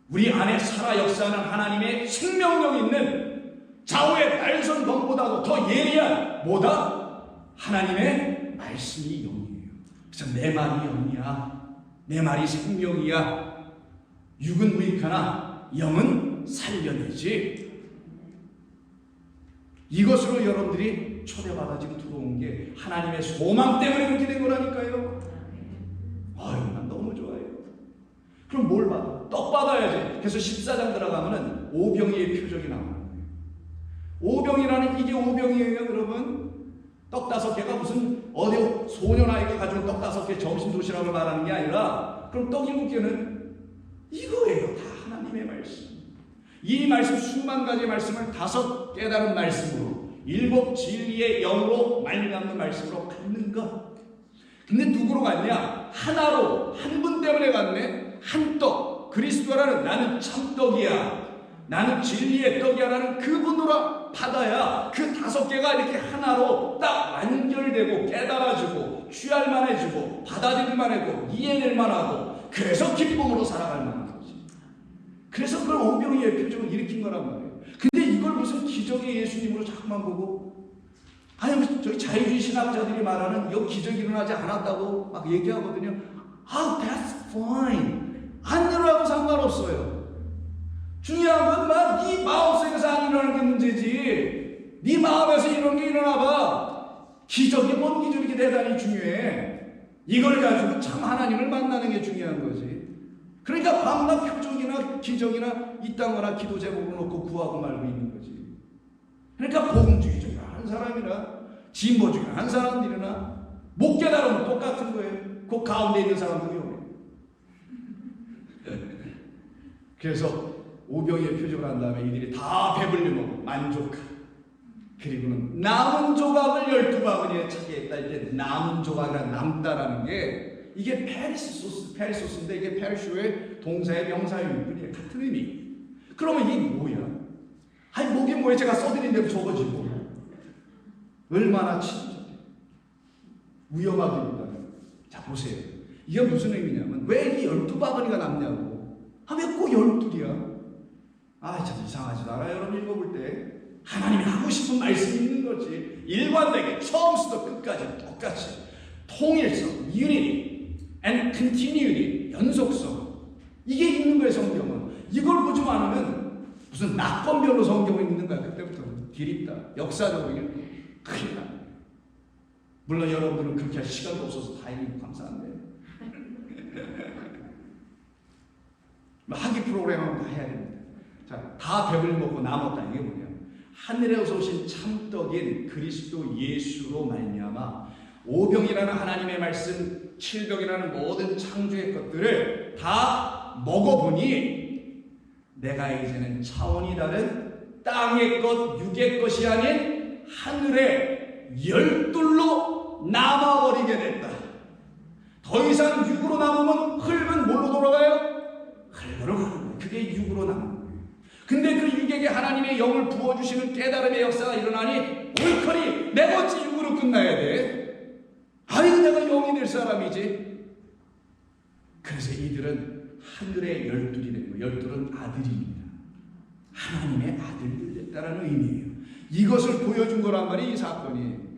우리 안에 살아 역사하는 하나님의 생명력 있는 좌우의 날선 검보다도 더 예리한 뭐다? 하나님의 말씀이 영이에요. 그래서 내 말이 영이야. 내 말이 생명이야. 육은 무익하나 영은 살려내지. 이것으로 여러분들이 초대받아 지금 들어온 게 하나님의 소망 때문에 그렇게 된 거라니까요. 아유, 난 너무 좋아요. 그럼 뭘 받아? 떡 받아야지. 그래서 14장 들어가면은 오병이의 표적이 나와요. 오병이라는 이게 오병이에요, 여러분. 떡 5개가 무슨 어디 소년 아이가 가지고 떡 5개 점심 도시락을 말하는 게 아니라 그럼 떡 7개는 이거예요. 다 하나님의 말씀. 이 말씀 수만 가지 말씀을 5 깨달은 말씀으로 7 진리의 영으로 말미암는 말씀으로 갖는 것. 근데 누구로 갔냐? 하나로 한 분 때문에 갔네. 한 떡. 그리스도라는 나는 참떡이야. 나는 진리의 떡이야라는 그분으로 받아야 그 5개가 이렇게 하나로 딱 완결되고 깨달아지고 취할 만해지고 받아들일 만하고 이해될 만하고 그래서 기쁨으로 살아갈 만한 거지. 그래서 그걸 오병이의 표적을 일으킨 거란 말이에요. 근데 이걸 무슨 기적의 예수님으로 자꾸만 보고 아니 저기 자유주의 신학자들이 말하는 이 기적이 일어나지 않았다고 막 얘기하거든요. That's fine. 안 일어나도 상관없어요. 중요한 건 네 마음속에서 안 일어나는 게 문제지. 네 마음에서 이런 게 일어나봐. 기적이 뭔 기적이 이렇게 대단히 중요해. 이걸 가지고 참 하나님을 만나는 게 중요한 거지. 그러니까 밤낮 표적이나 기적이나 이딴 거나 기도 제목을 놓고 구하고 말고 있는 거지. 그러니까 복음주의적이라 한 사람이나 진보주의라 한 사람들이나 못 깨달으면 똑같은 거예요. 그 가운데 있는 사람들이 오네. 그래서 오병이의 표적을 한 다음에 이들이 다 배불리 먹고 만족한. 그리고는 남은 조각을 12바구니에 차게 했다. 이제 남은 조각이라 남다라는 게 이게 페리소스인데 이게 페리쇼의 동사의 명사의 의미에 같은 의미. 그러면 이게 뭐야? 아니 목이 뭐야? 제가 써드린 대로 적어지고 얼마나 친절해. 위험하게 보다는. 자 보세요. 이게 무슨 의미냐면 왜 이 12바구니가 남냐고. 왜 꼭 12이야? 참 이상하지도 않아. 여러분 읽어볼 때 하나님이 하고 싶은 말씀이 있는 거지. 일관되게 처음부터 끝까지 똑같이 통일성, unity and continuity, 연속성. 이게 있는 거예요. 성경은. 이걸 보지 않으면 무슨 낙권별로 성경을 읽는 거야. 그때부터 디립다. 역사적으로 읽고 큰일 나. 물론 여러분들은 그렇게 할 시간도 없어서 다행히 감사한데 학기 프로그램은 다 해야 됩니다. 자, 다 배불리 먹고 남았다. 이게 뭐냐? 하늘에서 오신 참떡인 그리스도 예수로 말미암아 오병이라는 하나님의 말씀, 칠병이라는 모든 창조의 것들을 다 먹어보니 내가 이제는 차원이 다른 땅의 것, 육의 것이 아닌 하늘의 열둘로 남아버리게 됐다. 더 이상 육으로 남으면 흙은 뭘로 돌아가요? 흙으로 가는 거예요. 그게 육으로 남는 거예요. 근데 그 육에게 하나님의 영을 부어주시는 깨달음의 역사가 일어나니 옳거니 내가 어찌 육으로 끝나야 돼? 아니 내가 영이 될 사람이지. 그래서 이들은 하늘의 열둘이 된 거예요. 열둘은 아들입니다. 하나님의 아들들 됐다라는 의미예요. 이것을 보여준 거란 말이 이 사건이.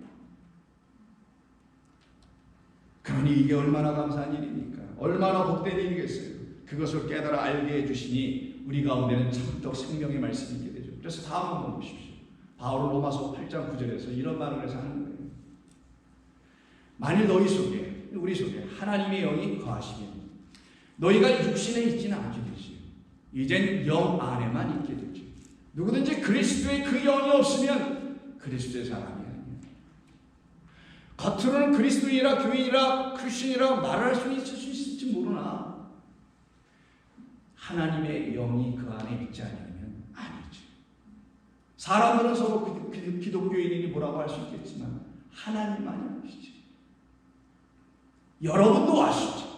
그러니 이게 얼마나 감사한 일입니까? 얼마나 복된 일이겠어요. 그것을 깨달아 알게 해주시니 우리 가운데는 참떡 생명의 말씀이 있게 되죠. 그래서 다음 한번 보십시오. 바울은 로마서 8장 9절에서 이런 말을 해서 하는 거예요. 만일 너희 속에, 우리 속에 하나님의 영이 거하시면 너희가 육신에 있지는 않게 되지. 이젠 영 안에만 있게 되죠. 누구든지 그리스도의 그 영이 없으면 그리스도의 사람이 아니에요. 겉으로는 그리스도인이라 교인이라 크리스천이라 말할 수 있을지 모르나 하나님의 영이 그 안에 있지 않으면 아니죠. 사람들은 서로 기독교인이니 뭐라고 할 수 있겠지만 하나님만이 아시죠. 여러분도 아시죠.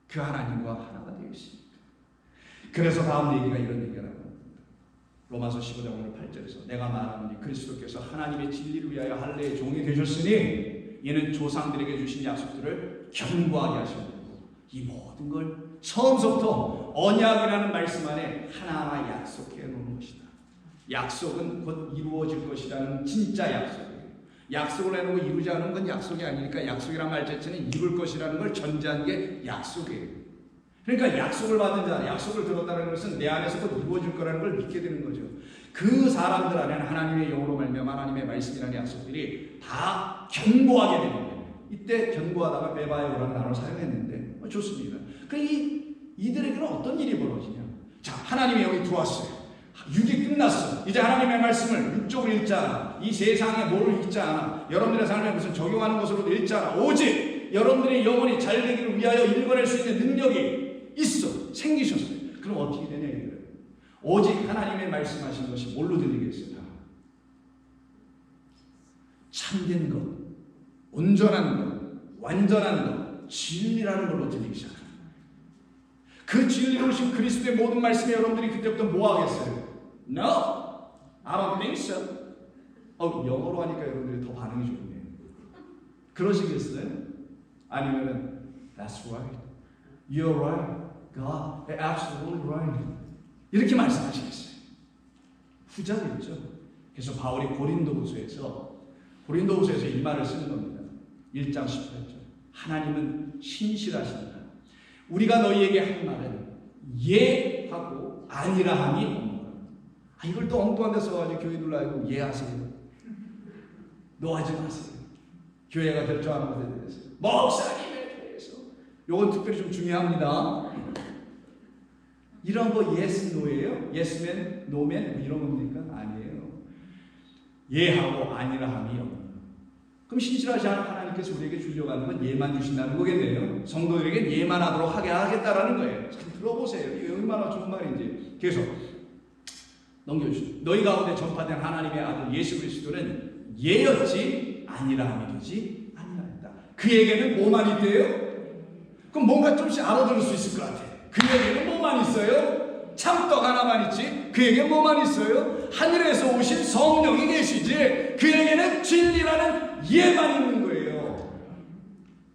그 하나님과 하나가 되어 있습니다. 그래서 다음 얘기가 이런 얘기를 합니다. 로마서 15장 오늘 8절에서 내가 말하노니 그리스도께서 하나님의 진리를 위하여 할례의 종이 되셨으니 이는 조상들에게 주신 약속들을 견고하게 하셨고 이 모든 걸 처음부터 언약이라는 말씀 안에 하나하나 약속해 놓은 것이다. 약속은 곧 이루어질 것이라는 진짜 약속이에요. 약속을 해놓고 이루지 않은 건 약속이 아니니까 약속이란 말 자체는 이룰 것이라는 걸 전제한 게 약속이에요. 그러니까 약속을 받은 자, 약속을 들었다는 것은 내 안에서 곧 이루어질 거라는 걸 믿게 되는 거죠. 그 사람들 안에는 하나님의 영으로 말미암아 하나님의 말씀이라는 약속들이 다 견고하게 되는 거예요. 이때 견고하다가 메바이오라는 단어를 사용했는데 좋습니다. 이들에게는 어떤 일이 벌어지냐? 자, 하나님의 영이 들어왔어요. 육이 끝났어. 이제 하나님의 말씀을 육적으로 읽지 않아. 이 세상에 뭐를 읽지 않아. 여러분들의 삶에 무슨 적용하는 것으로 읽지 않아. 오직 여러분들의 영혼이 잘 되기를 위하여 읽어낼 수 있는 능력이 있어. 생기셨어요. 그럼 어떻게 되냐 이거예요. 오직 하나님의 말씀하신 것이 뭘로 들리겠어요? 참된 것, 온전한 것, 완전한 것, 진리라는 걸로 들리기 시작합니다. 그 진리로 오신 그리스도의 모든 말씀에 여러분들이 그때부터 뭐 하겠어요? No, I don't think so. 영어로 하니까 여러분들이 더 반응이 좋네요. 그러시겠어요? 아니면은 That's right. You're right. God, they're absolutely right. 이렇게 말씀하시겠어요. 후자겠죠. 그래서 바울이 고린도후서에서 이 말을 쓰는 겁니다. 1장 18절. 하나님은 신실하신다. 우리가 너희에게 한 말은 예하고 아니라 함이 없는 거야. 이걸 또 엉뚱한 데 써가지고 교회들 알고 예하세요. 노하지 마세요. 교회가 결정하는 것에 대해서. 목사님의 교회에서. 요건 특별히 좀 중요합니다. 이런 거 yes, no예요? yes맨, no맨 이런 겁니까? 아니에요. 예하고 아니라 함이 없는 거예요. 그럼 신실하지 않은 하나님께서 우리에게 주려고 하는 건 예만 주신다는 거겠네요. 성도들에게 예만 하도록 하게 하겠다라는 거예요. 참 들어보세요. 이게 얼마나 좋은 말인지. 그래서 넘겨주시죠. 너희 가운데 전파된 하나님의 아들 예수 그리스도는 예였지 아니라 함이 되지 아니하였다. 그에게는 뭐만 있대요? 그럼 뭔가 좀씩 알아들을 수 있을 것 같아요. 그에게는 뭐만 있어요? 참떡 하나만 있지. 그에게 뭐만 있어요? 하늘에서 오신 성령이 계시지. 그에게는 진리라는 예만 있는 거예요.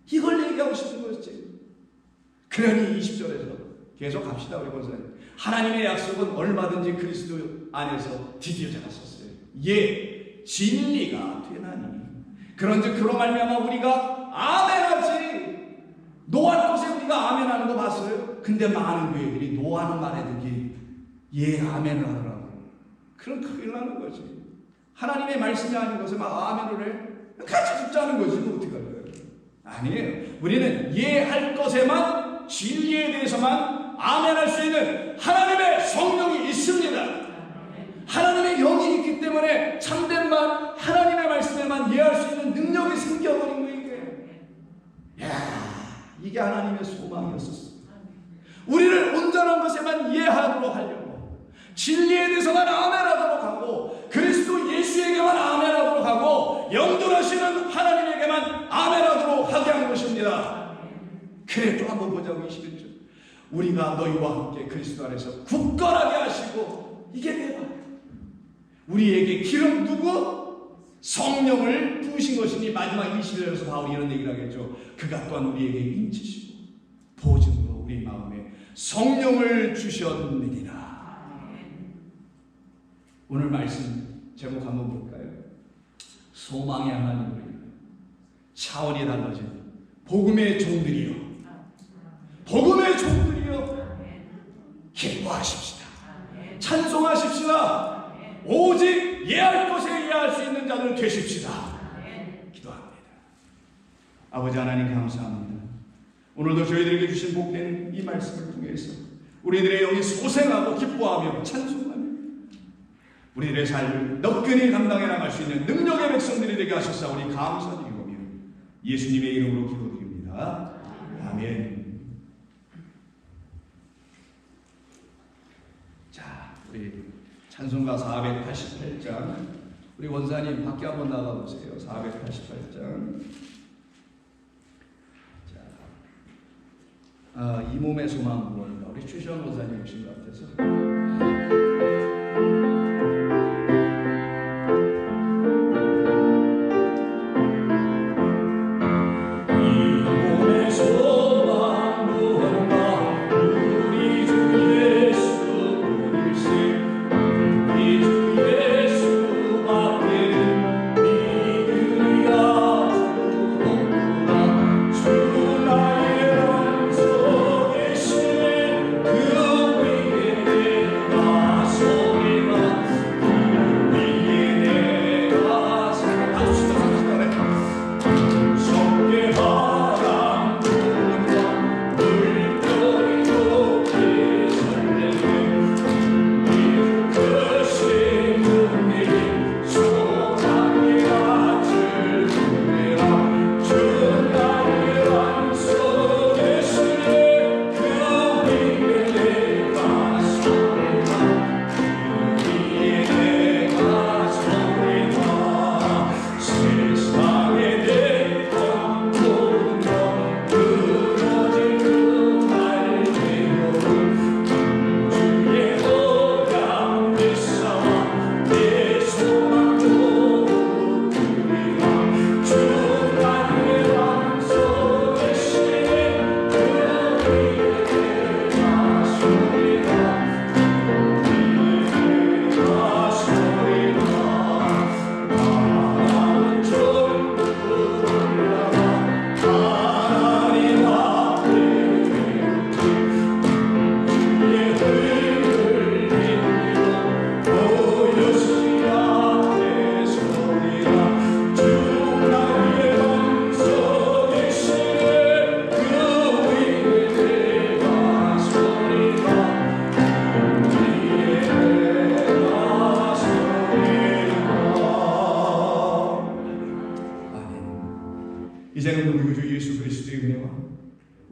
이걸 얘기하고 싶은 거였지. 그러니 20절에서 계속 갑시다 우리 권사님. 하나님의 약속은 얼마든지 그리스도 안에서 드디어 제가 썼어요. 예, 진리가 되나니. 그런즉 그로 말미암아 우리가 아멘하지. 노할 것에 우리가 아멘하는 거 봤어요? 근데 많은 교회들이 노하는 말에 듣기 예 아멘을 하더라고요. 그럼 큰일 나는 거지. 하나님의 말씀이 아닌 것에 막 아멘을 해. 같이 듣자는 거지. 뭐 어떻게 할 거예요? 아니에요. 우리는 예할 것에만 진리에 대해서만 아멘할 수 있는 하나님의 성령이 있습니다. 하나님의 영이 있기 때문에 참된 말 하나님의 말씀에만 예할 수 있는 능력이 생겨버린 거예요. 이게. 이게 하나님의 소망이었었어요. 우리를 온전한 것에만 이해하도록 하려고 진리에 대해서만 아멘하도록 하고 그리스도 예수에게만 아멘하도록 하고 영존하시는 하나님에게만 아멘하도록 하게 한 것입니다. 그래 또 한번 보자고 21절. 우리가 너희와 함께 그리스도 안에서 굳건하게 하시고 이게 대박. 우리에게 기름 두고 성령을 부으신 것이니 마지막 20절에서 바울이 이런 얘기를 하겠죠. 그가 또한 우리에게 인치시고 보증으로 우리 마음에 성령을 주셨느니라. 오늘 말씀 제목 한번 볼까요? 소망의 하나님으로 차원이 달라진 복음의 종들이여, 복음의 종들이여 기뻐하십시다. 찬송하십시다. 오직 예할 것에 예할 수 있는 자들 되십시다. 기도합니다. 아버지 하나님 감사합니다. 오늘도 저희들에게 주신 복된 이 말씀을 통해서 우리들의 영이 소생하고 기뻐하며 찬송하며 우리들의 삶을 너끈히 감당해 나갈 수 있는 능력의 백성들이 되게 하셨사오니 감사드리오며 예수님의 이름으로 기도드립니다. 아멘. 자, 우리 찬송가 488장 우리 원사님 밖에 한번 나가보세요. 488장. 자, 이 몸의 소망 무엇인가 우리 최시원 원사님 오신 것 같아서 그 위에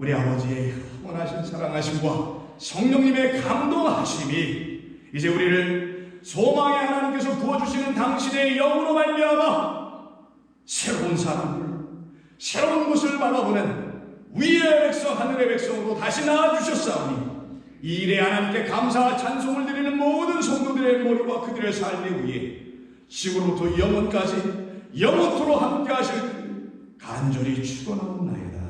우리 아버지의 원하신 사랑하심과 성령님의 감동하심이 이제 우리를 소망의 하나님께서 부어주시는 당신의 영으로 말미암아 새로운 사람을, 새로운 것을 바라보는 위의 백성, 하늘의 백성으로 다시 낳아주셨사오니 이 일에 하나님께 감사와 찬송을 드리는 모든 성도들의 머리와 그들의 삶의 위에 지구로부터 영원까지 영원토록 함께 하실 간절히 축원하옵나이다.